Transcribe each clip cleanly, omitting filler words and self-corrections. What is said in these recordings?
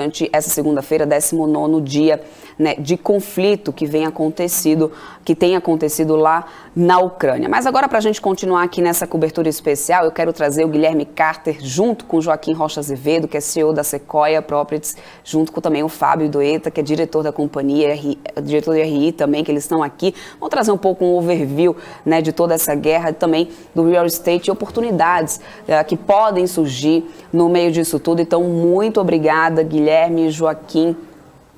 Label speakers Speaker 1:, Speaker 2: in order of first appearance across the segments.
Speaker 1: durante essa segunda-feira, 19º dia, né, de conflito que tem acontecido lá na Ucrânia. Mas agora, para a gente continuar aqui nessa cobertura especial, eu quero trazer o Guilherme Carter, junto com o Joaquim Rocha Azevedo, que é CEO da Sequoia Properties, junto com também o Fábio Doeta, que é diretor da companhia, diretor de RI também, que eles estão aqui. Vamos trazer um pouco um overview, né, de toda essa guerra, também do real estate e oportunidades que podem surgir no meio disso tudo. Então, muito obrigada, Guilherme e Joaquim,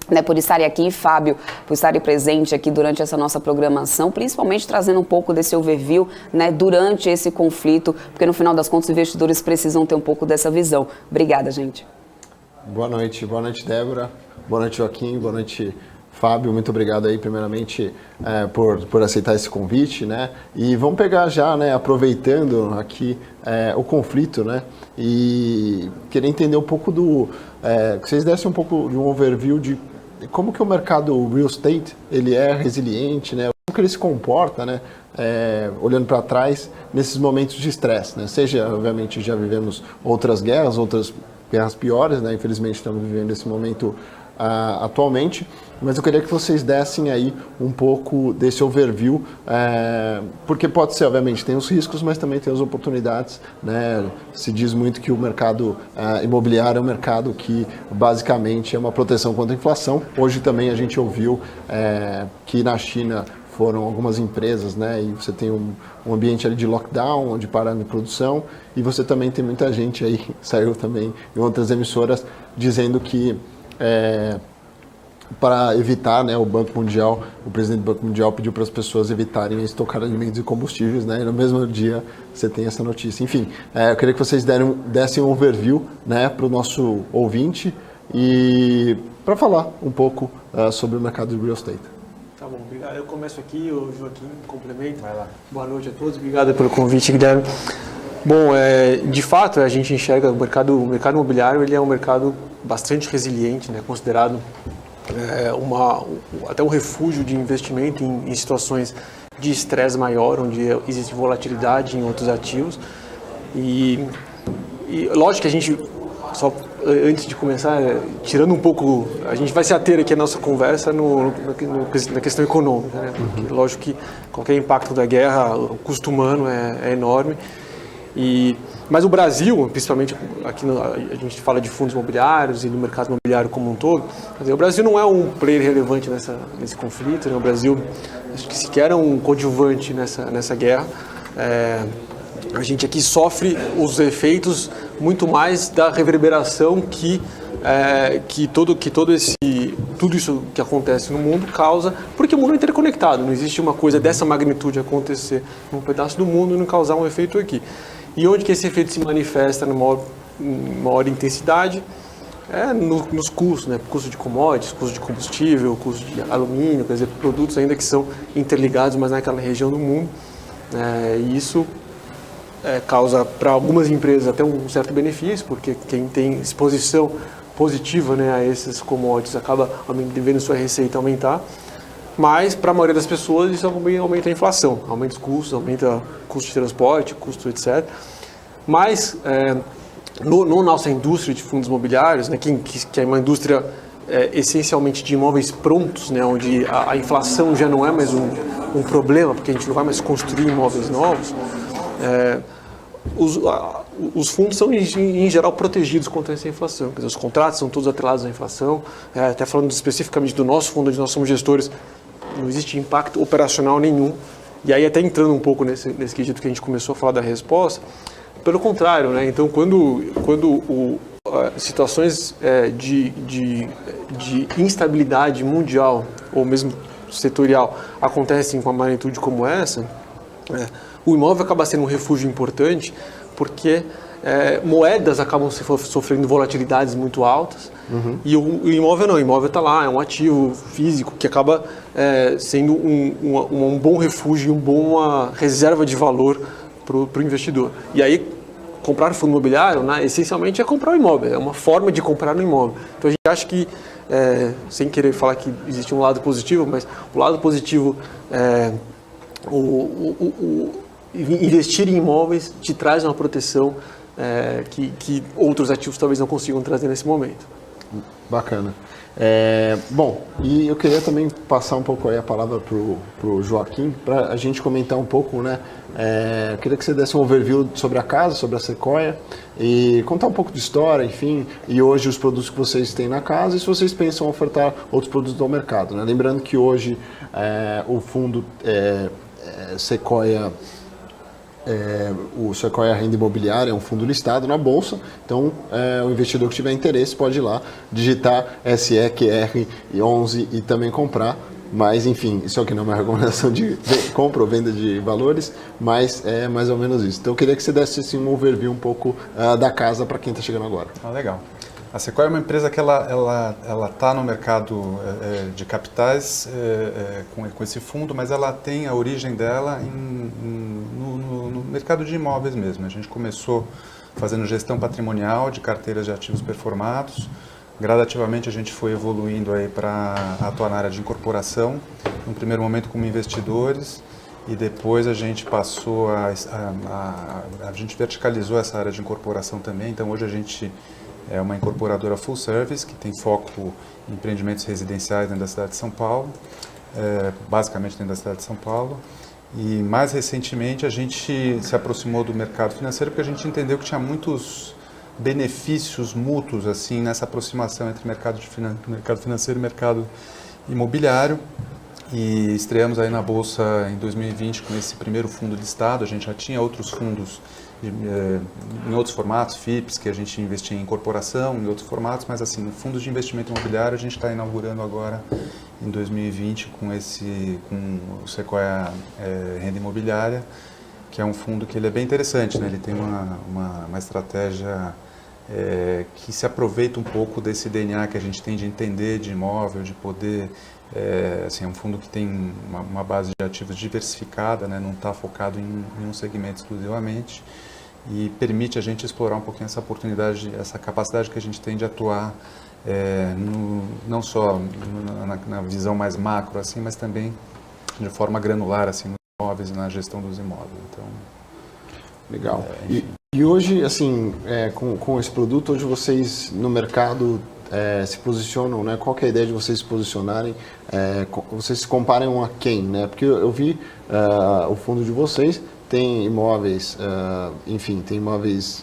Speaker 1: né, por estarem aqui, Fábio, por estarem presentes aqui durante essa nossa programação, principalmente trazendo um pouco desse overview, né, durante esse conflito, porque no final das contas os investidores precisam ter um pouco dessa visão. Obrigada, gente.
Speaker 2: Boa noite, Débora, boa noite, Joaquim, boa noite, Fábio, muito obrigado aí, primeiramente, por aceitar esse convite, né? E vamos pegar já, né, aproveitando aqui o conflito, né? E queria entender um pouco que vocês dessem um pouco de um overview de como que o mercado real estate ele é resiliente, né? Como que ele se comporta, né? Olhando para trás nesses momentos de estresse, né? Seja, obviamente, já vivemos outras guerras piores, né? Infelizmente estamos vivendo esse momento atualmente, mas eu queria que vocês dessem aí um pouco desse overview, porque pode ser, obviamente, tem os riscos, mas também tem as oportunidades, né? Se diz muito que o mercado imobiliário é um mercado que basicamente é uma proteção contra a inflação. Hoje também a gente ouviu que na China foram algumas empresas, né? E você tem um ambiente ali de lockdown, onde pararam de produção, e você também tem muita gente aí, saiu também em outras emissoras, dizendo que para evitar, né, o presidente do Banco Mundial pediu para as pessoas evitarem estocar alimentos e combustíveis, né, e no mesmo dia você tem essa notícia. Enfim, eu queria que vocês dessem um overview, né, para o nosso ouvinte e para falar um pouco sobre o mercado de real estate.
Speaker 3: Tá bom, obrigado. Eu começo aqui, o Joaquim complementa. Vai lá. Boa noite a todos, obrigado pelo convite, Guilherme. Bom, de fato, a gente enxerga o mercado imobiliário, ele é um mercado bastante resiliente, né, considerado até um refúgio de investimento em situações de estresse maior, onde existe volatilidade em outros ativos. E lógico que a gente, só antes de começar, tirando um pouco, a gente vai se ater aqui a nossa conversa na questão econômica, né? Porque, lógico que qualquer impacto da guerra, o custo humano é enorme. Mas o Brasil, principalmente aqui a gente fala de fundos imobiliários e do mercado imobiliário como um todo, quer dizer, o Brasil não é um player relevante nesse conflito, né? O Brasil, acho que sequer é um coadjuvante nessa guerra. A gente aqui sofre os efeitos muito mais da reverberação que tudo isso que acontece no mundo causa, porque o mundo é interconectado, não existe uma coisa dessa magnitude acontecer num pedaço do mundo e não causar um efeito aqui. E onde que esse efeito se manifesta numa maior intensidade? Nos custos, né? Custo de commodities, custo de combustível, custo de alumínio, quer dizer, produtos ainda que são interligados, mas naquela região do mundo. E isso causa para algumas empresas até um certo benefício, porque quem tem exposição positiva, né, a esses commodities acaba vendo sua receita aumentar. Mas, para a maioria das pessoas, isso também aumenta a inflação, aumenta os custos, aumenta custo de transporte, custo, etc. Mas, na nossa indústria de fundos imobiliários, né, que é uma indústria essencialmente de imóveis prontos, né, onde a inflação já não é mais um problema, porque a gente não vai mais construir imóveis novos, os fundos são, em geral, protegidos contra essa inflação. Quer dizer, os contratos são todos atrelados à inflação. Até falando especificamente do nosso fundo, onde nós somos gestores, não existe impacto operacional nenhum. E aí, até entrando um pouco nesse quesito que a gente começou a falar da resposta, pelo contrário, né? Então, quando situações de instabilidade mundial, ou mesmo setorial, acontecem com uma magnitude como essa, o imóvel acaba sendo um refúgio importante, porque moedas acabam sofrendo volatilidades muito altas, e o imóvel não, o imóvel está lá, é um ativo físico que acaba sendo um bom refúgio, uma boa reserva de valor para o investidor. E aí, comprar fundo imobiliário, né, essencialmente é comprar um imóvel, é uma forma de comprar um imóvel. Então a gente acha que, sem querer falar que existe um lado positivo, mas o lado positivo investir em imóveis te traz uma proteção que outros ativos talvez não consigam trazer nesse momento.
Speaker 2: Bacana. Bom, e eu queria também passar um pouco aí a palavra para o Joaquim, para a gente comentar um pouco, né? Eu queria que você desse um overview sobre a casa, sobre a Sequoia, e contar um pouco de história, enfim, e hoje os produtos que vocês têm na casa e se vocês pensam em ofertar outros produtos ao mercado, né? Lembrando que hoje o fundo Sequoia... o Sequoia Renda Imobiliária é um fundo listado na Bolsa, então o investidor que tiver interesse pode ir lá, digitar SEQR11 e também comprar, mas enfim, isso aqui não é uma recomendação de compra ou venda de valores, mas é mais ou menos isso. Então eu queria que você desse assim, um overview um pouco da casa para quem está chegando agora.
Speaker 4: Legal. A Sequoia é uma empresa que ela está no mercado de capitais com esse fundo, mas ela tem a origem dela no mercado de imóveis mesmo. A gente começou fazendo gestão patrimonial de carteiras de ativos performados. Gradativamente a gente foi evoluindo aí para atuar na área de incorporação, no primeiro momento como investidores, e depois a gente passou a gente verticalizou essa área de incorporação também. Então hoje a gente é uma incorporadora full service, que tem foco em empreendimentos residenciais dentro da cidade de São Paulo, basicamente dentro da cidade de São Paulo. E mais recentemente a gente se aproximou do mercado financeiro porque a gente entendeu que tinha muitos benefícios mútuos assim nessa aproximação entre mercado financeiro e mercado imobiliário. E estreamos aí na Bolsa em 2020 com esse primeiro fundo listado. A gente já tinha outros fundos em outros formatos, FIPs, que a gente investia em incorporação, em outros formatos, mas assim, fundos de investimento imobiliário a gente está inaugurando agora em 2020 com o Sequoia Renda Imobiliária, que é um fundo que ele é bem interessante, né? Ele tem uma estratégia que se aproveita um pouco desse DNA que a gente tem de entender de imóvel, de poder... é um fundo que tem uma base de ativos diversificada, né? Não está focado em um segmento exclusivamente, e permite a gente explorar um pouquinho essa oportunidade, essa capacidade que a gente tem de atuar não só na visão mais macro, assim, mas também de forma granular, assim, nos imóveis e na gestão dos imóveis. Então,
Speaker 2: legal. E hoje, assim, com esse produto, hoje vocês no mercado se posicionam, né? Qual que é a ideia de vocês se posicionarem? Vocês se comparam a quem, né? Porque eu vi o fundo de vocês tem imóveis, enfim, tem imóveis,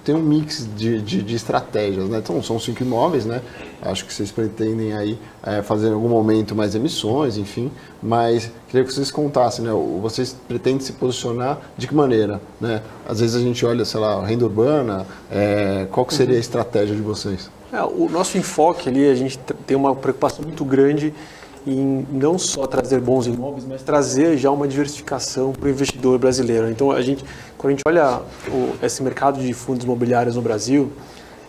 Speaker 2: tem um mix de estratégias, né? Então são 5 imóveis, né? Acho que vocês pretendem aí fazer em algum momento mais emissões, enfim, mas queria que vocês contassem, né? Vocês pretendem se posicionar de que maneira, né? Às vezes a gente olha, sei lá, renda urbana, qual que seria a estratégia de vocês?
Speaker 3: O nosso enfoque ali, a gente tem uma preocupação muito grande em não só trazer bons imóveis, mas trazer já uma diversificação para o investidor brasileiro. Então, quando a gente olha esse mercado de fundos imobiliários no Brasil,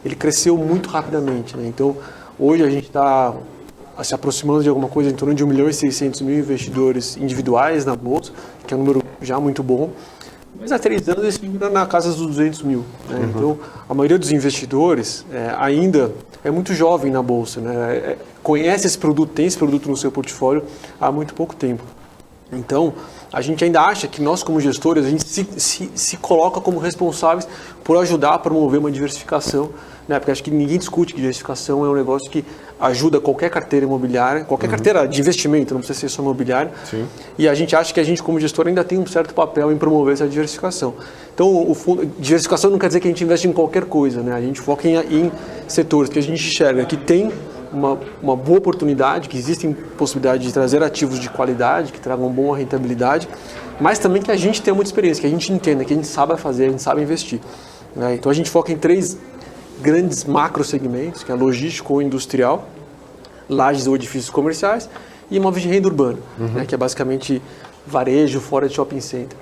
Speaker 3: ele cresceu muito rapidamente, né? Então, hoje a gente está se aproximando de alguma coisa em torno de 1.600.000 investidores individuais na Bolsa, que é um número já muito bom. Mas há 3 anos esse número está na casa dos 200 mil. Né? Uhum. Então, a maioria dos investidores ainda é muito jovem na Bolsa, né? Conhece esse produto, tem esse produto no seu portfólio há muito pouco tempo. Então, a gente ainda acha que nós, como gestores, a gente se coloca como responsáveis por ajudar a promover uma diversificação, né? Porque acho que ninguém discute que diversificação é um negócio que ajuda qualquer carteira imobiliária, qualquer carteira de investimento, não precisa ser só imobiliária. Sim. E a gente acha que a gente, como gestor, ainda tem um certo papel em promover essa diversificação. Então, diversificação não quer dizer que a gente investe em qualquer coisa, né? A gente foca em setores que a gente enxerga que tem uma boa oportunidade, que existem possibilidades de trazer ativos de qualidade, que tragam boa rentabilidade, mas também que a gente tenha muita experiência, que a gente entenda, que a gente sabe fazer, a gente sabe investir. Né? Então a gente foca em 3 grandes macro segmentos, que é logístico ou industrial, lajes ou edifícios comerciais e imóveis de renda urbana, né? Que é basicamente varejo fora de shopping center.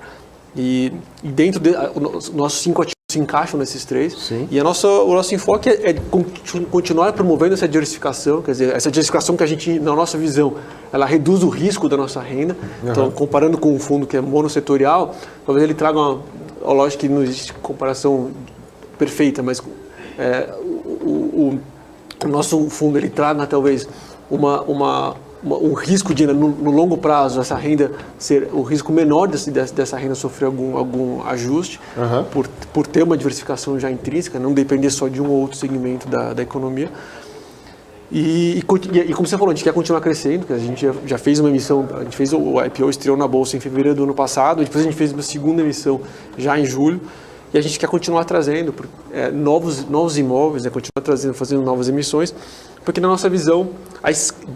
Speaker 3: E dentro os nossos 5 ativos se encaixam nesses 3. Sim. E o nosso enfoque é continuar promovendo essa diversificação, quer dizer, essa diversificação que a gente, na nossa visão, ela reduz o risco da nossa renda. Uhum. Então, comparando com um fundo que é monossetorial, talvez ele traga lógico que não existe comparação perfeita, mas o nosso fundo ele traga talvez um risco de no longo prazo essa renda ser o risco menor dessa renda sofrer algum ajuste, por ter uma diversificação já intrínseca, não depender só de um ou outro segmento da economia. E como você falou, a gente quer continuar crescendo, porque a gente já fez uma emissão, a gente fez o IPO, estreou na Bolsa em fevereiro do ano passado, depois a gente fez uma segunda emissão já em julho, e a gente quer continuar trazendo novos imóveis, continuar trazendo, fazendo novas emissões, porque na nossa visão,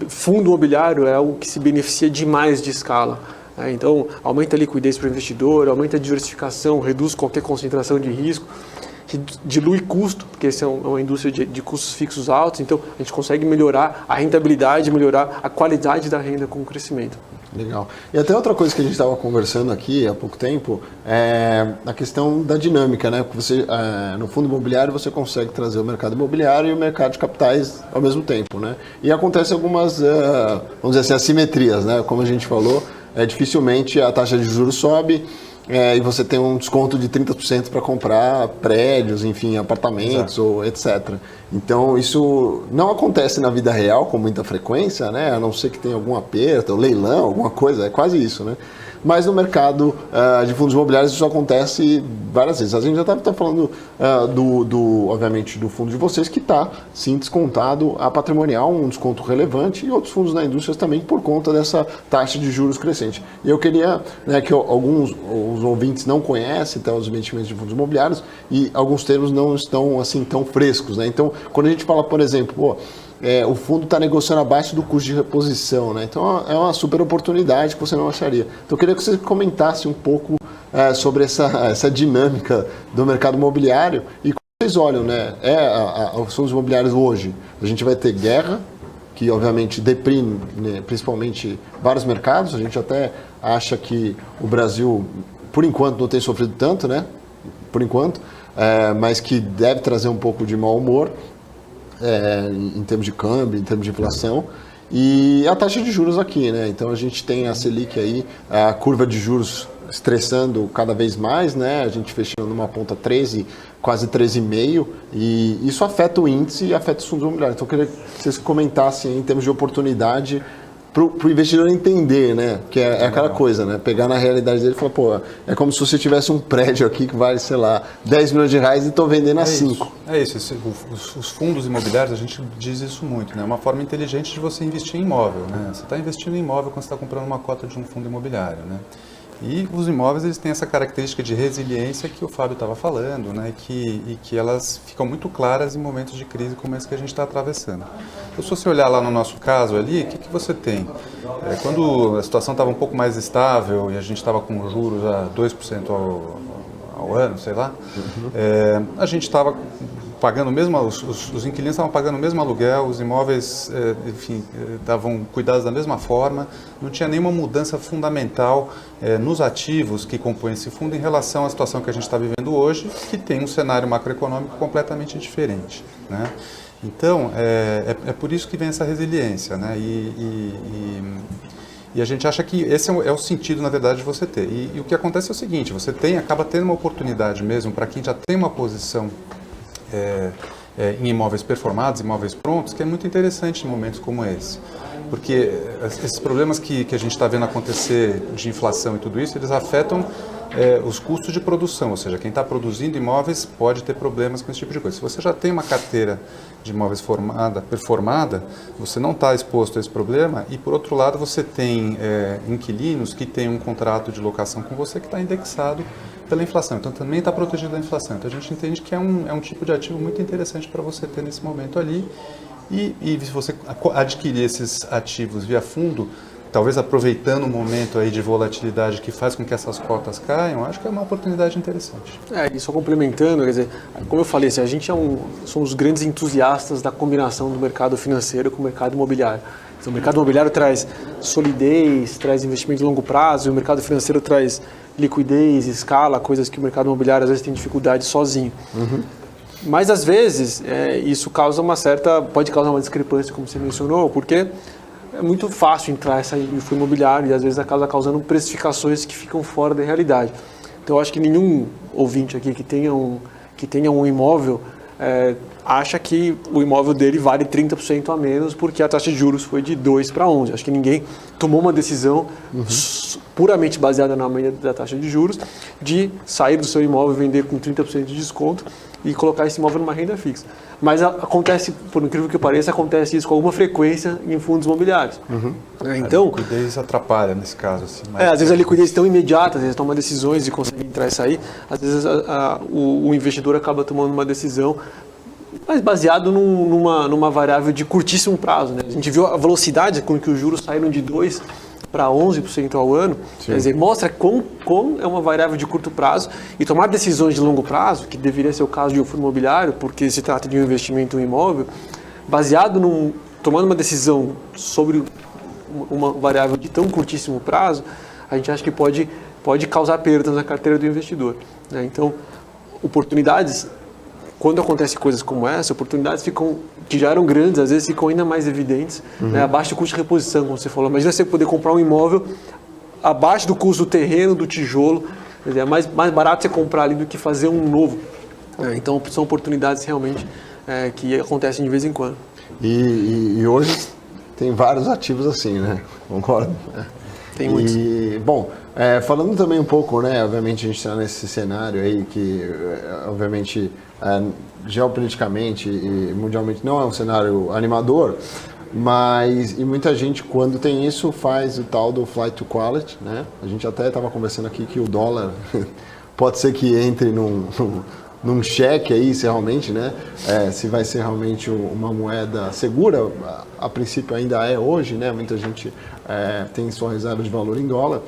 Speaker 3: fundo imobiliário é algo que se beneficia demais de escala. Então, aumenta a liquidez para o investidor, aumenta a diversificação, reduz qualquer concentração de risco, dilui custo, porque essa é uma indústria de custos fixos altos, então a gente consegue melhorar a rentabilidade, melhorar a qualidade da renda com o crescimento.
Speaker 2: Legal. E até outra coisa que a gente estava conversando aqui há pouco tempo é a questão da dinâmica, né? Porque você, no fundo imobiliário você consegue trazer o mercado imobiliário e o mercado de capitais ao mesmo tempo, né? E acontece algumas, vamos dizer assim, assimetrias, né? Como a gente falou, dificilmente a taxa de juros sobe, e você tem um desconto de 30% para comprar prédios, enfim, apartamentos, ou etc. Então, isso não acontece na vida real com muita frequência, né? A não ser que tenha algum aperto, leilão, alguma coisa, é quase isso, né? Mas no mercado de fundos imobiliários isso acontece várias vezes. A gente já está falando, obviamente, do fundo de vocês, que está, sim, descontado a patrimonial, um desconto relevante, e outros fundos da indústria também por conta dessa taxa de juros crescente. E eu queria, né, que alguns os ouvintes não conhecem os investimentos de fundos imobiliários e alguns termos não estão assim tão frescos, né? Então, quando a gente fala, por exemplo, o fundo está negociando abaixo do custo de reposição, né? Então é uma super oportunidade que você não acharia. Então eu queria que você comentasse um pouco sobre essa dinâmica do mercado imobiliário e como vocês olham, né? Os fundos imobiliários hoje, a gente vai ter guerra, que obviamente deprime, né, principalmente vários mercados. A gente até acha que o Brasil, por enquanto, não tem sofrido tanto, né? Por enquanto, mas que deve trazer um pouco de mau humor. Em termos de câmbio, em termos de inflação, e a taxa de juros aqui, né? Então a gente tem a Selic aí, a curva de juros estressando cada vez mais, né? A gente fechando numa ponta 13, quase 13,5, e isso afeta o índice e afeta os fundos imobiliários. Então eu queria que vocês comentassem em termos de oportunidade para o investidor entender, né? Que é aquela coisa, né? Pegar na realidade dele e falar, pô, é como se você tivesse um prédio aqui que vale, sei lá, 10 milhões de reais e estou vendendo a 5.
Speaker 4: É isso. Os fundos imobiliários, a gente diz isso muito, né? É uma forma inteligente de você investir em imóvel, né? Você está investindo em imóvel quando você está comprando uma cota de um fundo imobiliário, né? E os imóveis, eles têm essa característica de resiliência que o Fábio estava falando, né? E que elas ficam muito claras em momentos de crise como esse que a gente está atravessando. Então, se você olhar lá no nosso caso ali, o que você tem? Quando a situação estava um pouco mais estável e a gente estava com juros a 2% ao ano, sei lá, a gente estava pagando o mesmo, os inquilinos estavam pagando o mesmo aluguel, os imóveis, enfim, estavam cuidados da mesma forma, não tinha nenhuma mudança fundamental nos ativos que compõem esse fundo em relação à situação que a gente está vivendo hoje, que tem um cenário macroeconômico completamente diferente, né? Então, é por isso que vem essa resiliência, né? E a gente acha que esse é o sentido, na verdade, de você ter. E o que acontece é o seguinte, você acaba tendo uma oportunidade mesmo para quem já tem uma posição em imóveis performados, imóveis prontos, que é muito interessante em momentos como esse. Porque esses problemas que a gente está vendo acontecer de inflação e tudo isso, eles afetam os custos de produção, ou seja, quem está produzindo imóveis pode ter problemas com esse tipo de coisa. Se você já tem uma carteira de imóveis performada, você não está exposto a esse problema e, por outro lado, você tem inquilinos que têm um contrato de locação com você que está indexado pela inflação, então também está protegido da inflação. Então a gente entende que é um tipo de ativo muito interessante para você ter nesse momento ali e se você adquirir esses ativos via fundo, talvez aproveitando o momento aí de volatilidade que faz com que essas cotas caiam, acho que é uma oportunidade interessante.
Speaker 3: E só complementando, quer dizer, como eu falei, a gente somos grandes entusiastas da combinação do mercado financeiro com o mercado imobiliário. Então, o mercado imobiliário traz solidez, traz investimento de longo prazo, e o mercado financeiro traz liquidez, escala, coisas que o mercado imobiliário às vezes tem dificuldade sozinho. Mas às vezes isso pode causar uma discrepância, como você mencionou, porque é muito fácil entrar em fundo imobiliário e às vezes acaba causando precificações que ficam fora da realidade. Então eu acho que nenhum ouvinte aqui que tenha um imóvel acha que o imóvel dele vale 30% a menos porque a taxa de juros foi de 2 para 11. Acho que ninguém tomou uma decisão puramente baseada na média da taxa de juros de sair do seu imóvel, vender com 30% de desconto e colocar esse imóvel numa renda fixa. Mas acontece, por incrível que pareça, acontece isso com alguma frequência em fundos imobiliários. Então,
Speaker 4: a liquidez atrapalha nesse caso. Assim,
Speaker 3: às vezes a liquidez é tão imediata, às vezes toma decisões e consegue entrar e sair, às vezes o investidor acaba tomando uma decisão, mas baseado numa variável de curtíssimo prazo. Né? A gente viu a velocidade com que os juros saíram de 2% para 11% ao ano, quer dizer, mostra como é uma variável de curto prazo e tomar decisões de longo prazo, que deveria ser o caso de um fundo imobiliário, porque se trata de um investimento em imóvel, baseado tomando uma decisão sobre uma variável de tão curtíssimo prazo, a gente acha que pode causar perdas na carteira do investidor. Né? Então, oportunidades, quando acontecem coisas como essa, oportunidades que já eram grandes, às vezes ficam ainda mais evidentes, né? Abaixo do custo de reposição, como você falou. Imagina você poder comprar um imóvel abaixo do custo do terreno, do tijolo. Quer dizer, é mais barato você comprar ali do que fazer um novo. Então, são oportunidades realmente que acontecem de vez em quando.
Speaker 2: E hoje tem vários ativos assim, né? Concordo?
Speaker 3: Tem muitos.
Speaker 2: Bom, falando também um pouco, né? Obviamente a gente está nesse cenário aí que, obviamente, geopoliticamente e mundialmente não é um cenário animador, mas e muita gente quando tem isso faz o tal do flight to quality, né? A gente até estava conversando aqui que o dólar pode ser que entre num cheque aí, se realmente, né? Se vai ser realmente uma moeda segura, a princípio ainda é hoje, né? Muita gente tem sua reserva de valor em dólar,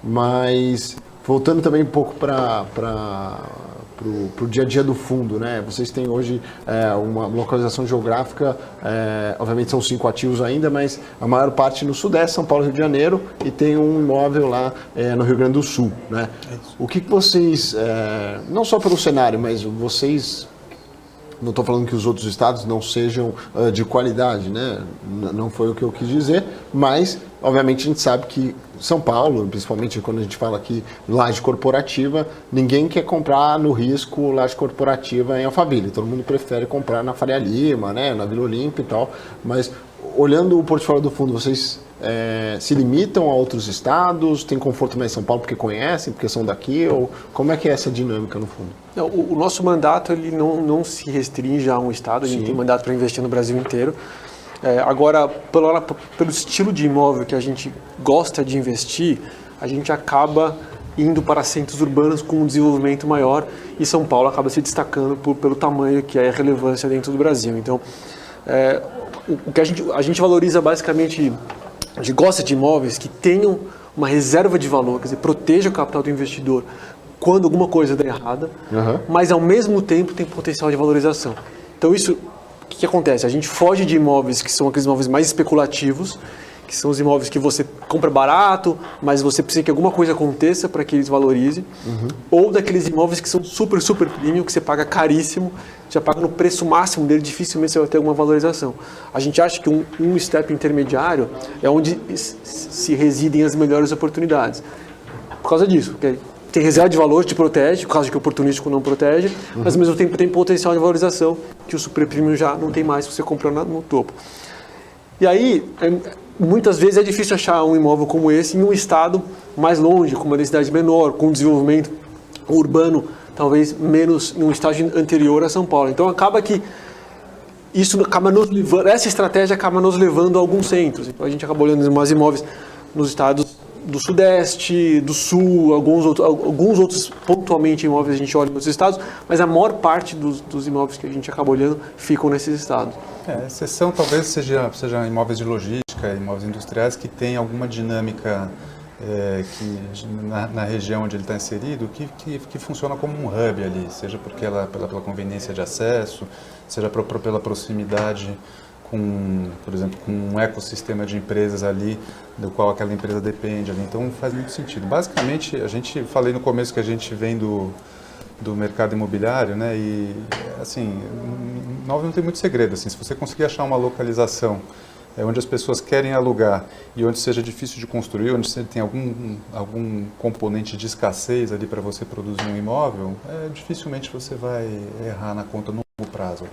Speaker 2: mas voltando também um pouco para o dia a dia do fundo, né? Vocês têm hoje uma localização geográfica, obviamente são 5 ativos ainda, mas a maior parte no Sudeste, São Paulo, Rio de Janeiro, e tem um imóvel lá no Rio Grande do Sul, né? O que vocês, não só pelo cenário, mas vocês, não estou falando que os outros estados não sejam de qualidade, né? Não foi o que eu quis dizer, mas obviamente a gente sabe que São Paulo, principalmente quando a gente fala aqui laje corporativa, ninguém quer comprar no risco laje corporativa em Alphaville. Todo mundo prefere comprar na Faria Lima, né, na Vila Olímpia e tal. Mas olhando o portfólio do fundo, vocês se limitam a outros estados? Tem conforto mais em São Paulo porque conhecem, porque são daqui? Ou como é que é essa dinâmica no fundo?
Speaker 3: Não, o nosso mandato ele não se restringe a um estado, a gente tem mandato para investir no Brasil inteiro. Agora, pelo estilo de imóvel que a gente gosta de investir, a gente acaba indo para centros urbanos com um desenvolvimento maior e São Paulo acaba se destacando pelo tamanho que é a relevância dentro do Brasil. Então, o que a gente valoriza basicamente, a gente gosta de imóveis que tenham uma reserva de valor, quer dizer, proteja o capital do investidor quando alguma coisa der errada, mas ao mesmo tempo tem potencial de valorização. Então isso, o que acontece? A gente foge de imóveis que são aqueles imóveis mais especulativos, que são os imóveis que você compra barato, mas você precisa que alguma coisa aconteça para que eles valorizem, ou daqueles imóveis que são super, super premium, que você paga caríssimo, já paga no preço máximo dele, dificilmente você vai ter alguma valorização. A gente acha que um step intermediário é onde se residem as melhores oportunidades. Por causa disso, okay? Tem reserva de valor, te protege, por causa de que o oportunístico não protege, mas ao mesmo tempo tem potencial de valorização, que o super premium já não tem mais se você comprou no topo. E aí, muitas vezes é difícil achar um imóvel como esse em um estado mais longe, com uma densidade menor, com um desenvolvimento urbano talvez menos em um estágio anterior a São Paulo. Então acaba que isso acaba nos levando, essa estratégia acaba nos levando a alguns centros. Então a gente acaba olhando mais imóveis nos estados do Sudeste, do Sul, alguns outros pontualmente imóveis a gente olha nos estados, mas a maior parte dos imóveis que a gente acaba olhando ficam nesses estados.
Speaker 4: A exceção talvez seja imóveis de logística, imóveis industriais que têm alguma dinâmica que na região onde ele está inserido, que funciona como um hub ali, seja porque pela conveniência de acesso, seja pela proximidade por exemplo, com um ecossistema de empresas ali, do qual aquela empresa depende ali. Então faz muito sentido. Basicamente, falei no começo que a gente vem do mercado imobiliário, né? E assim, não tem muito segredo. Assim, se você conseguir achar uma localização onde as pessoas querem alugar e onde seja difícil de construir, onde você tem algum componente de escassez ali para você produzir um imóvel, dificilmente você vai errar na conta. prazo.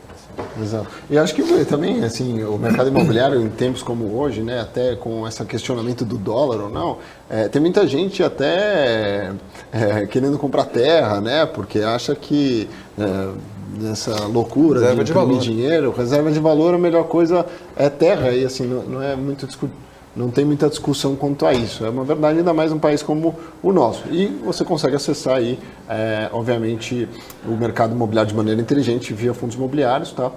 Speaker 2: Exato. E acho que também, assim, o mercado imobiliário em tempos como hoje, né, até com esse questionamento do dólar ou não, tem muita gente até querendo comprar terra, né, porque acha que nessa loucura
Speaker 4: reserva
Speaker 2: de imprimir
Speaker 4: valor.
Speaker 2: dinheiro, reserva de valor, a melhor coisa é terra, e assim, não tem muita discussão quanto a isso. É uma verdade, ainda mais um país como o nosso. E você consegue acessar aí, obviamente, o mercado imobiliário de maneira inteligente via fundos imobiliários, tá?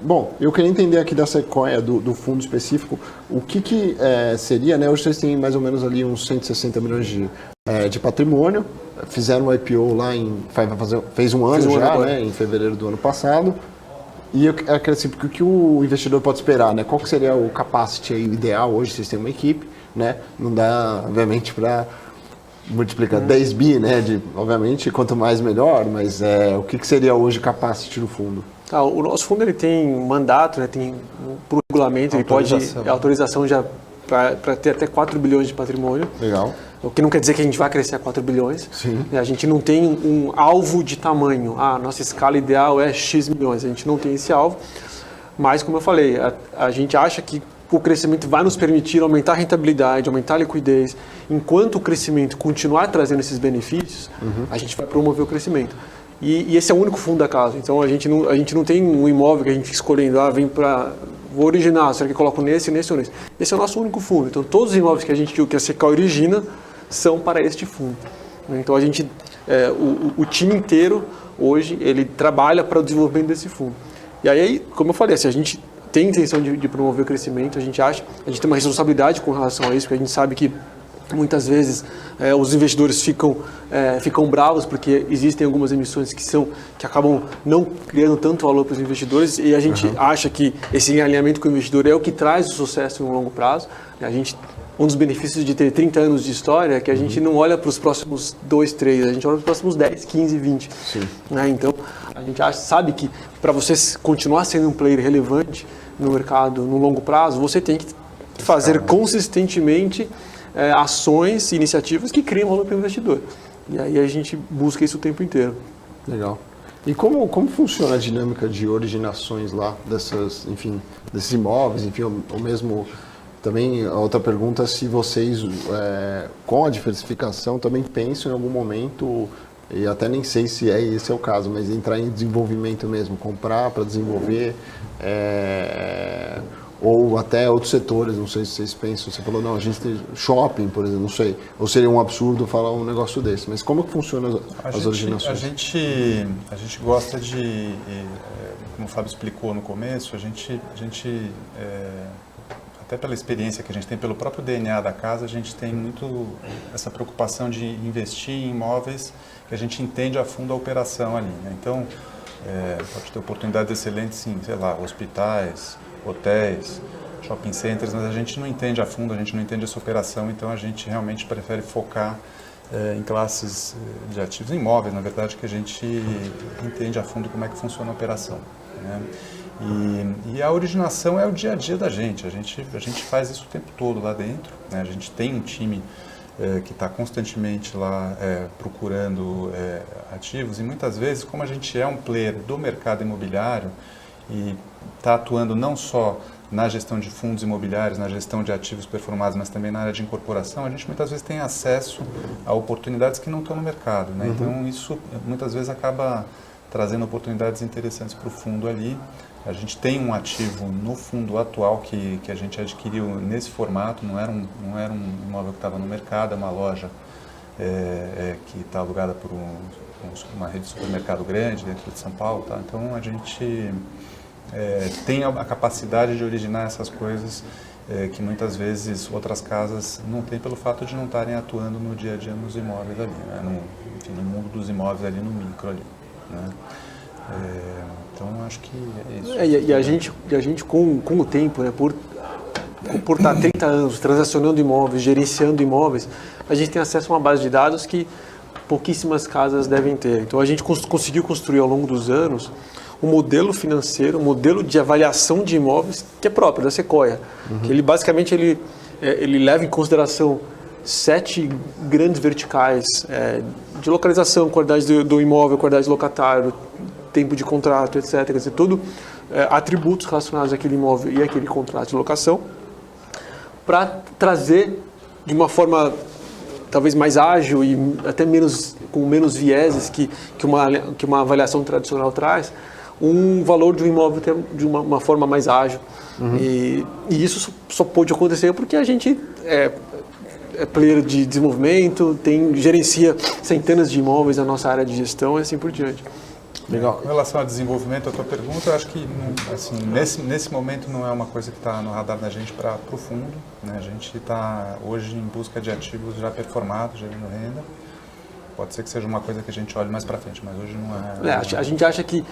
Speaker 2: Bom, eu queria entender aqui da Sequoia, do fundo específico, o que seria, né? Hoje vocês têm mais ou menos ali uns 160 milhões de patrimônio, fizeram um IPO lá fez um ano já, né? Em fevereiro do ano passado. E eu quero assim, porque o que o investidor pode esperar, né? Qual que seria o capacity aí ideal hoje? Vocês têm uma equipe, né? Não dá, obviamente, para multiplicar 10 bi, né? Obviamente, quanto mais melhor, mas o que seria hoje o capacity do fundo?
Speaker 3: O nosso fundo ele tem mandato, né? Tem por regulamento, ele pode autorização já para ter até 4 bilhões de patrimônio.
Speaker 2: Legal.
Speaker 3: O que não quer dizer que a gente vai crescer a 4 bilhões.
Speaker 2: Sim.
Speaker 3: A gente não tem um alvo de tamanho. Nossa escala ideal é X milhões. A gente não tem esse alvo. Mas, como eu falei, a gente acha que o crescimento vai nos permitir aumentar a rentabilidade, aumentar a liquidez. Enquanto o crescimento continuar trazendo esses benefícios, a gente vai promover o crescimento. E esse é o único fundo da casa. Então, a gente não tem um imóvel que a gente fica escolhendo, vou originar, será que eu coloco nesse ou nesse? Esse é o nosso único fundo. Então, todos os imóveis que a Sequoia origina são para este fundo. Então, o time inteiro, hoje, ele trabalha para o desenvolvimento desse fundo. E aí, como eu falei, assim, a gente tem intenção de promover o crescimento, a gente tem uma responsabilidade com relação a isso, porque a gente sabe que muitas vezes os investidores ficam bravos porque existem algumas emissões que acabam não criando tanto valor para os investidores, e a gente acha que esse alinhamento com o investidor é o que traz o sucesso no longo prazo. Um dos benefícios de ter 30 anos de história é que a gente não olha para os próximos 2, 3, a gente olha para os próximos 10, 15, 20.
Speaker 2: Sim.
Speaker 3: Então, a gente sabe que para você continuar sendo um player relevante no mercado no longo prazo, você tem que fazer consistentemente ações, iniciativas que criam valor para o investidor. E aí a gente busca isso o tempo inteiro.
Speaker 2: Legal. E como funciona a dinâmica de originações lá desses imóveis, enfim, ou mesmo também a outra pergunta, se vocês, com a diversificação, também pensam em algum momento, e até nem sei se esse é o caso, mas entrar em desenvolvimento mesmo, comprar para desenvolver, ou até outros setores, não sei se vocês pensam, você falou, não, a gente tem shopping, por exemplo, não sei, ou seria um absurdo falar um negócio desse, mas como que funciona as originações?
Speaker 4: A gente gosta de, como o Fábio explicou no começo, a gente até pela experiência que a gente tem, pelo próprio DNA da casa, a gente tem muito essa preocupação de investir em imóveis que a gente entende a fundo a operação ali, né? Então, pode ter oportunidades excelentes, sim, sei lá, hospitais, hotéis, shopping centers, mas a gente não entende a fundo, a gente não entende essa operação, então a gente realmente prefere focar em classes de ativos imóveis, na verdade, que a gente entende a fundo como é que funciona a operação, né? E a originação é o dia a dia da gente, a gente faz isso o tempo todo lá dentro, né? A gente tem um time que está constantemente lá procurando ativos, e muitas vezes, como a gente é um player do mercado imobiliário e está atuando não só na gestão de fundos imobiliários, na gestão de ativos performados, mas também na área de incorporação, a gente muitas vezes tem acesso a oportunidades que não estão no mercado, né? Então isso muitas vezes acaba trazendo oportunidades interessantes para o fundo ali. A gente tem um ativo no fundo atual que a gente adquiriu nesse formato, não era um imóvel que estava no mercado, é uma loja que está alugada por uma rede de supermercado grande dentro de São Paulo, tá? Então a gente tem a capacidade de originar essas coisas que muitas vezes outras casas não têm pelo fato de não estarem atuando no dia a dia nos imóveis ali, né? No mundo dos imóveis ali, no micro ali, né? Então acho que é isso.
Speaker 3: E a gente com o tempo, né, por estar 30 anos transacionando imóveis, gerenciando imóveis, a gente tem acesso a uma base de dados que pouquíssimas casas devem ter. Então a gente conseguiu construir ao longo dos anos um modelo financeiro, um modelo de avaliação de imóveis que é próprio da Sequoia. Que ele basicamente ele leva em consideração 7 grandes verticais de localização, qualidade do imóvel, qualidade do locatário, tempo de contrato, etc. Quer dizer, tudo atributos relacionados àquele imóvel e àquele contrato de locação, para trazer de uma forma talvez mais ágil e até com menos vieses que uma avaliação tradicional traz, um valor de um imóvel de uma forma mais ágil. E isso só pode acontecer porque a gente é player de desenvolvimento, gerencia centenas de imóveis na nossa área de gestão e assim por diante.
Speaker 2: Legal.
Speaker 4: Com relação ao desenvolvimento, a tua pergunta, eu acho que assim, nesse momento não é uma coisa que está no radar da gente para o fundo. Né? A gente está hoje em busca de ativos já performados, gerando renda. Pode ser que seja uma coisa que a gente olhe mais para frente, mas hoje não é.
Speaker 3: A gente acha que,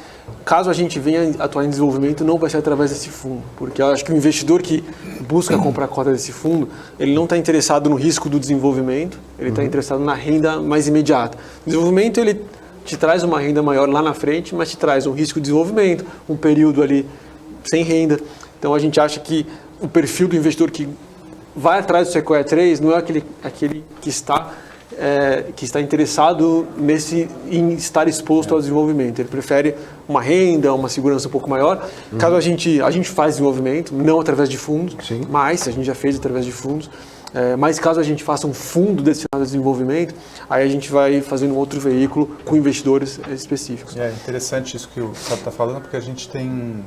Speaker 3: caso a gente venha atuar em desenvolvimento, não vai ser através desse fundo. Porque eu acho que o investidor que busca comprar cota desse fundo, ele não está interessado no risco do desenvolvimento, ele está interessado na renda mais imediata. O desenvolvimento, ele te traz uma renda maior lá na frente, mas te traz um risco de desenvolvimento, um período ali sem renda. Então a gente acha que o perfil do investidor que vai atrás do Sequoia 3 não é aquele que está interessado em estar exposto ao desenvolvimento. Ele prefere uma renda, uma segurança um pouco maior. Caso a gente faz desenvolvimento, não através de fundos, mas a gente já fez através de fundos. Mas caso a gente faça um fundo destinado a desenvolvimento, aí a gente vai fazendo um outro veículo com investidores específicos.
Speaker 4: É interessante isso que o Fábio está falando, porque a gente tem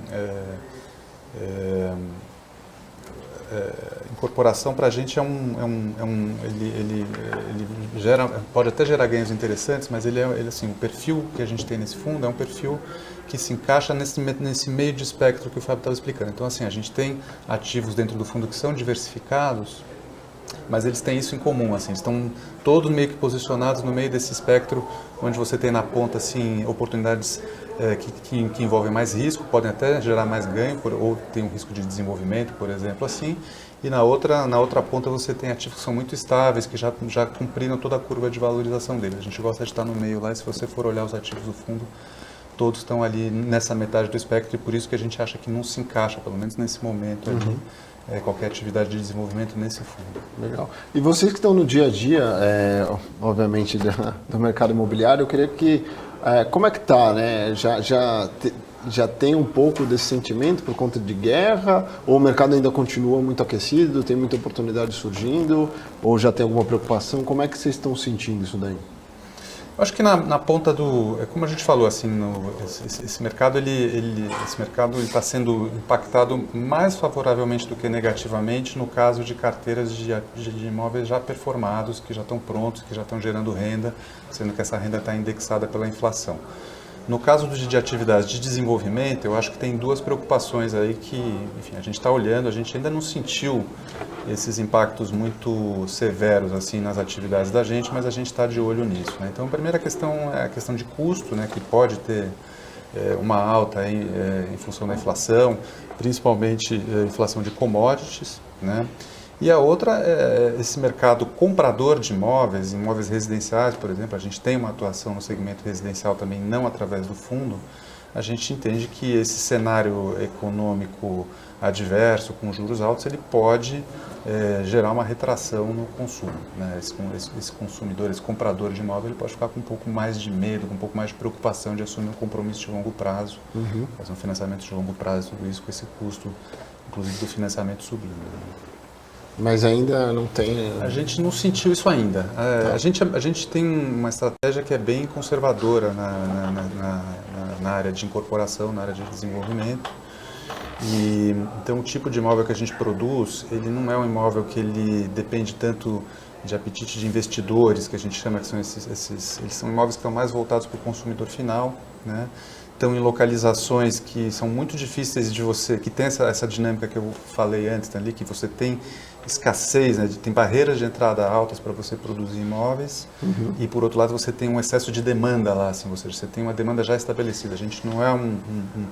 Speaker 4: incorporação para a gente ele pode até gerar ganhos interessantes, mas ele assim, o perfil que a gente tem nesse fundo é um perfil que se encaixa nesse meio de espectro que o Fábio estava explicando. Então, assim, a gente tem ativos dentro do fundo que são diversificados, mas eles têm isso em comum, assim, estão todos meio que posicionados no meio desse espectro, onde você tem na ponta assim, oportunidades que envolvem mais risco, podem até gerar mais ganho, ou tem um risco de desenvolvimento, por exemplo, assim, e na outra ponta você tem ativos que são muito estáveis, que já cumpriram toda a curva de valorização deles. A gente gosta de estar no meio lá, e se você for olhar os ativos do fundo, todos estão ali nessa metade do espectro, e por isso que a gente acha que não se encaixa, pelo menos nesse momento ali, qualquer atividade de desenvolvimento nesse fundo.
Speaker 2: Legal. E vocês que estão no dia a dia, obviamente, do mercado imobiliário, eu queria que, como é que está, né? Já tem um pouco desse sentimento por conta de guerra, ou o mercado ainda continua muito aquecido, tem muita oportunidade surgindo, ou já tem alguma preocupação? Como é que vocês estão sentindo isso daí?
Speaker 4: Eu acho que na ponta como a gente falou, assim, esse mercado está sendo impactado mais favoravelmente do que negativamente no caso de carteiras de imóveis já performados, que já estão prontos, que já estão gerando renda, sendo que essa renda está indexada pela inflação. No caso de atividades de desenvolvimento, eu acho que tem duas preocupações aí que, enfim, a gente está olhando, a gente ainda não sentiu esses impactos muito severos assim nas atividades da gente, mas a gente está de olho nisso, né? Então, a primeira questão é a questão de custo, né, que pode ter uma alta em função da inflação, principalmente inflação de commodities, né? E a outra é esse mercado comprador de imóveis residenciais, por exemplo. A gente tem uma atuação no segmento residencial também, não através do fundo. A gente entende que esse cenário econômico adverso, com juros altos, ele pode gerar uma retração no consumo, né? Esse consumidor, esse comprador de imóvel, ele pode ficar com um pouco mais de medo, com um pouco mais de preocupação de assumir um compromisso de longo prazo, fazer um financiamento de longo prazo, tudo isso com esse custo, inclusive do financiamento subindo, né?
Speaker 2: Mas ainda não tem...
Speaker 4: A gente não sentiu isso ainda. A gente tem uma estratégia que é bem conservadora na área de incorporação, na área de desenvolvimento. E, então, o tipo de imóvel que a gente produz, ele não é um imóvel que ele depende tanto de apetite de investidores, que a gente chama que são eles são imóveis que estão mais voltados para o consumidor final, né? Estão em localizações que são muito difíceis de você, que tem essa dinâmica que eu falei antes ali, que você tem escassez, né, tem barreiras de entrada altas para você produzir imóveis, e por outro lado você tem um excesso de demanda lá, assim, ou seja, você tem uma demanda já estabelecida. A gente não é um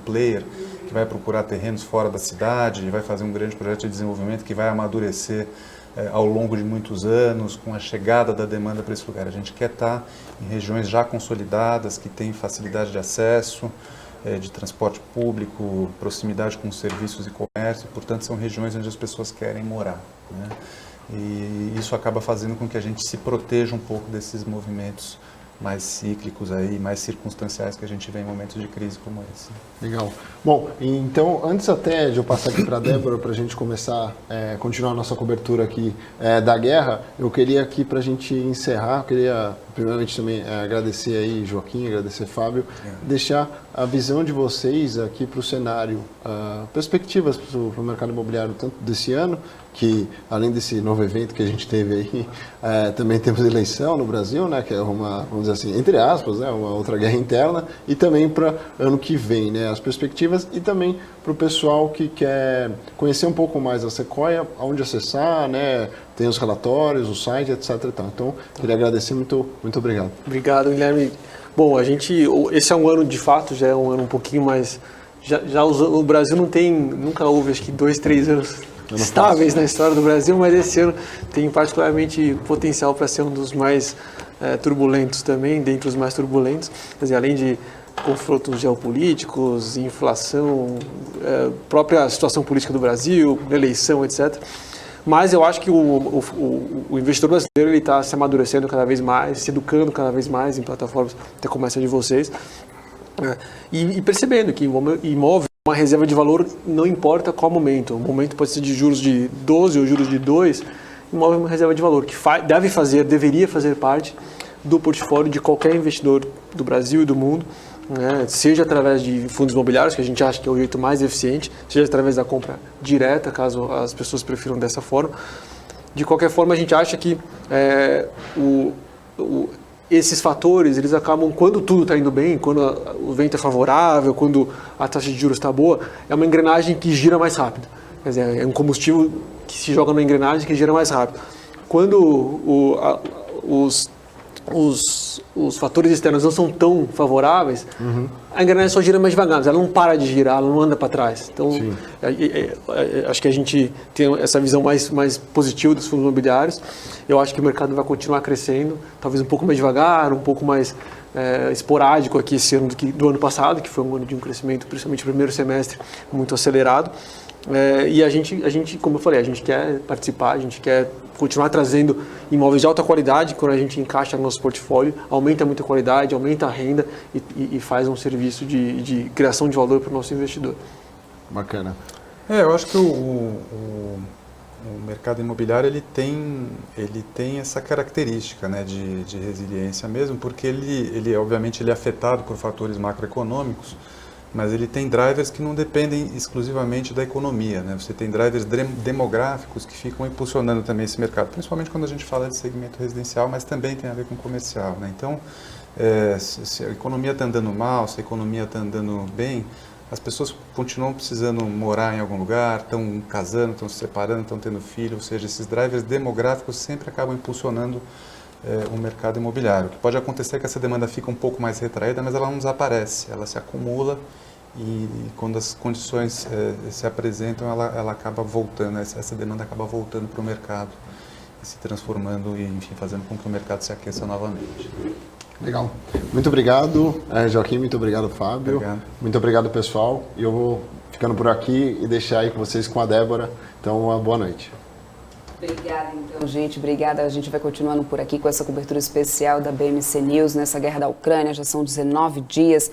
Speaker 4: player que vai procurar terrenos fora da cidade, vai fazer um grande projeto de desenvolvimento que vai amadurecer ao longo de muitos anos, com a chegada da demanda para esse lugar. A gente quer estar em regiões já consolidadas, que têm facilidade de acesso, de transporte público, proximidade com serviços e comércio, portanto são regiões onde as pessoas querem morar, né? E isso acaba fazendo com que a gente se proteja um pouco desses movimentos mais cíclicos aí, mais circunstanciais que a gente vê em momentos de crise como esse.
Speaker 2: Legal. Bom, então, antes até de eu passar aqui para a Débora, para a gente começar, continuar a nossa cobertura aqui da guerra, eu queria aqui, para a gente encerrar, eu queria primeiramente também agradecer aí, Joaquim, agradecer Fábio, deixar a visão de vocês aqui para o cenário, perspectivas para o mercado imobiliário, tanto desse ano, que além desse novo evento que a gente teve aí, também temos eleição no Brasil, né, que é uma, vamos dizer assim, entre aspas, né, uma outra guerra interna, e também para ano que vem, né, as perspectivas, e também para o pessoal que quer conhecer um pouco mais a Sequoia, onde acessar, né, tem os relatórios, o site, etc. Então, queria agradecer, muito obrigado.
Speaker 3: Obrigado, Guilherme. Bom, esse é um ano, de fato, já é um ano um pouquinho mais... o Brasil nunca houve, acho que 2, 3 anos estáveis na história do Brasil, mas esse ano tem particularmente potencial para ser um dos mais turbulentos também, dentre os mais turbulentos. Quer dizer, além de confrontos geopolíticos, inflação, própria situação política do Brasil, eleição, etc. Mas eu acho que o investidor brasileiro está se amadurecendo cada vez mais, se educando cada vez mais em plataformas, até como essa de vocês, e percebendo que imóvel é uma reserva de valor, não importa qual momento. O momento pode ser de juros de 12 ou juros de 2, imóvel é uma reserva de valor que deveria fazer parte do portfólio de qualquer investidor do Brasil e do mundo, né? Seja através de fundos imobiliários, que a gente acha que é o jeito mais eficiente, seja através da compra direta, caso as pessoas prefiram dessa forma. De qualquer forma, a gente acha que esses fatores, eles acabam, quando tudo está indo bem, quando o vento é favorável, quando a taxa de juros está boa, é uma engrenagem que gira mais rápido. Quer dizer, é um combustível que se joga numa engrenagem que gira mais rápido. Quando os fatores externos não são tão favoráveis, a engrenagem só gira mais devagar, ela não para de girar, ela não anda para trás. Então, acho que a gente tem essa visão mais positiva dos fundos imobiliários. Eu acho que o mercado vai continuar crescendo, talvez um pouco mais devagar, um pouco mais esporádico aqui esse ano do ano passado, que foi um ano de um crescimento, principalmente o primeiro semestre, muito acelerado. E a gente, como eu falei, a gente quer participar, a gente quer continuar trazendo imóveis de alta qualidade quando a gente encaixa no nosso portfólio, aumenta muito a qualidade, aumenta a renda e faz um serviço de criação de valor para o nosso investidor.
Speaker 2: Bacana.
Speaker 4: Eu acho que o mercado imobiliário ele tem essa característica, né, de resiliência mesmo, porque ele obviamente ele é afetado por fatores macroeconômicos, mas ele tem drivers que não dependem exclusivamente da economia, né? Você tem drivers demográficos que ficam impulsionando também esse mercado, principalmente quando a gente fala de segmento residencial, mas também tem a ver com comercial, né? Então, se a economia está andando mal, se a economia está andando bem, as pessoas continuam precisando morar em algum lugar, estão casando, estão se separando, estão tendo filho, ou seja, esses drivers demográficos sempre acabam impulsionando o mercado imobiliário. O que pode acontecer é que essa demanda fica um pouco mais retraída, mas ela não desaparece, ela se acumula e quando as condições se apresentam, ela acaba voltando, essa demanda acaba voltando para o mercado e se transformando e, enfim, fazendo com que o mercado se aqueça novamente.
Speaker 2: Legal. Muito obrigado, Joaquim, muito obrigado, Fábio.
Speaker 4: Obrigado.
Speaker 2: Muito obrigado, pessoal. E eu vou ficando por aqui e deixar aí com vocês com a Débora. Então, uma boa noite.
Speaker 1: Obrigada, então, gente. Obrigada. A gente vai continuando por aqui com essa cobertura especial da BMC News nessa guerra da Ucrânia. Já são 19 dias.